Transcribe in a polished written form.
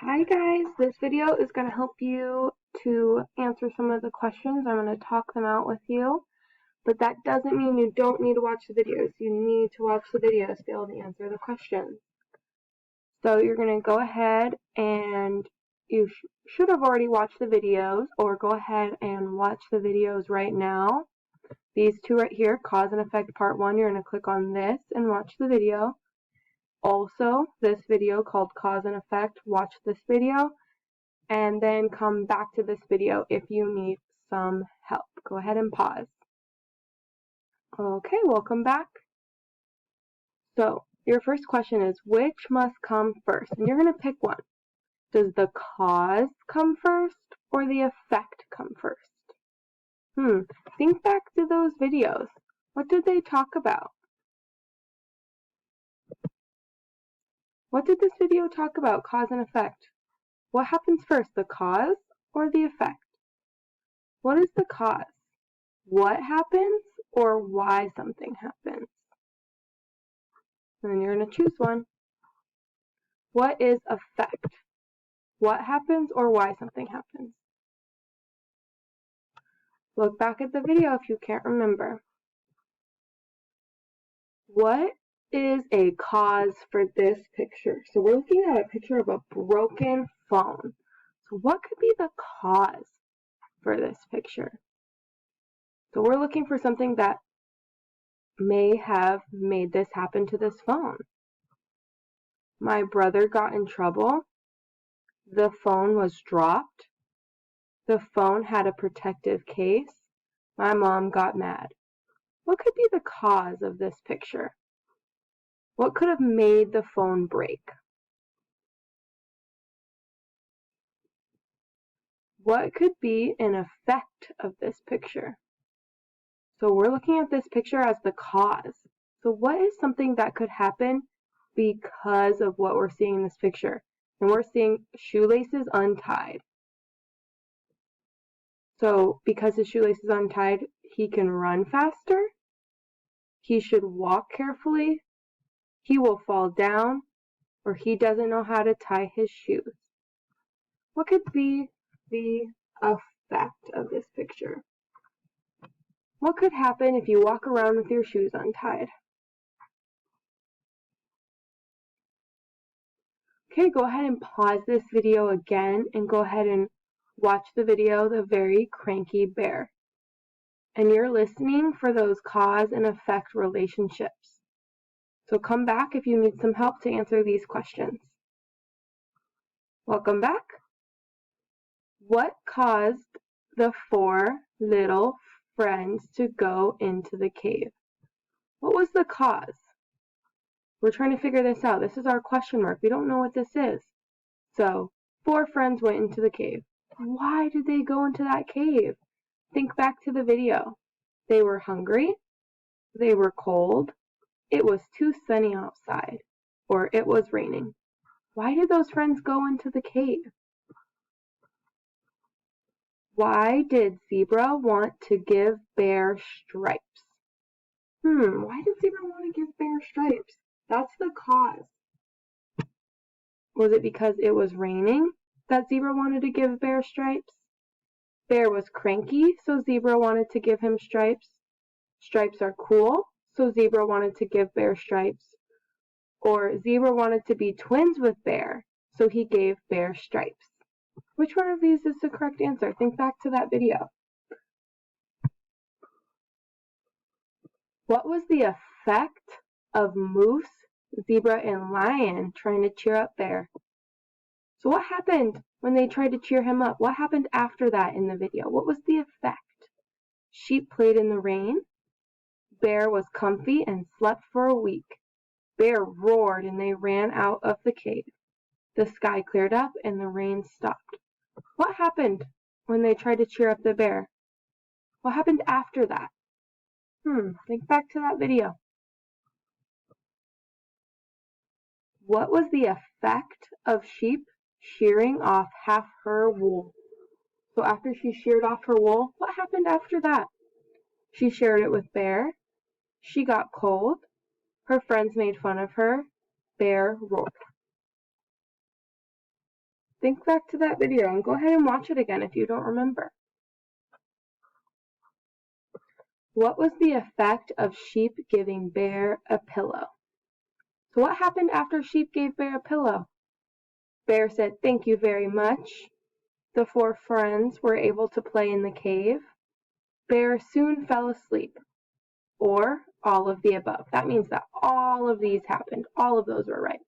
Hi guys, this video is going to help you to answer some of the questions. I'm going to talk them out with you, but that doesn't mean you don't need to watch the videos. You need to watch the videos to be able to answer the questions. So you're going to go ahead and you should have already watched the videos, or go ahead and watch the videos right now. These two right here, cause and effect part 1, you're going to click on this and watch the video. Also, this video called cause and effect, watch this video, and then come back to this video if you need some help. Go ahead and pause. Okay, welcome back. So, your first question is, which must come first? And you're going to pick one. Does the cause come first or the effect come first? Think back to those videos. What did they talk about? What did this video talk about, cause and effect? What happens first, the cause or the effect? What is the cause? What happens or why something happens? And then you're going to choose one. What is effect? What happens or why something happens? Look back at the video if you can't remember. What is a cause for this picture? So we're looking at a picture of a broken phone. So what could be the cause for this picture? So we're looking for something that may have made this happen to this phone. My brother got in trouble. The phone was dropped. The phone had a protective case. My mom got mad. What could be the cause of this picture? What could have made the phone break? What could be an effect of this picture? So we're looking at this picture as the cause. So what is something that could happen because of what we're seeing in this picture? And we're seeing shoelaces untied. So because his shoelace is untied, he can run faster. He should walk carefully. He will fall down, or he doesn't know how to tie his shoes. What could be the effect of this picture? What could happen if you walk around with your shoes untied? Okay, go ahead and pause this video again and go ahead and watch the video, The Very Cranky Bear. And you're listening for those cause and effect relationships. So come back if you need some help to answer these questions. Welcome back. What caused the 4 little friends to go into the cave? What was the cause? We're trying to figure this out. This is our question mark. We don't know what this is. So, 4 friends went into the cave. Why did they go into that cave? Think back to the video. They were hungry. They were cold. It was too sunny outside. Or it was raining. Why did those friends go into the cave? Why did Zebra want to give Bear stripes? Why did Zebra want to give Bear stripes? That's the cause. Was it because it was raining that Zebra wanted to give Bear stripes? Bear was cranky, so Zebra wanted to give him stripes. Stripes are cool, so Zebra wanted to give Bear stripes. Or Zebra wanted to be twins with Bear, so he gave Bear stripes. Which one of these is the correct answer? Think back to that video. What was the effect of Moose, Zebra, and Lion trying to cheer up Bear? So what happened when they tried to cheer him up? What happened after that in the video? What was the effect? Sheep played in the rain. Bear was comfy and slept for a week. Bear roared and they ran out of the cave. The sky cleared up and the rain stopped. What happened when they tried to cheer up the bear? What happened after that? Think back to that video. What was the effect of sheep shearing off half her wool? So after she sheared off her wool, what happened after that? She shared it with Bear. She got cold. Her friends made fun of her. Bear roared. Think back to that video and go ahead and watch it again if you don't remember. What was the effect of Sheep giving Bear a pillow? So what happened after Sheep gave Bear a pillow? Bear said, "Thank you very much." The four friends were able to play in the cave. Bear soon fell asleep. Or all of the above. That means that all of these happened. All of those were right.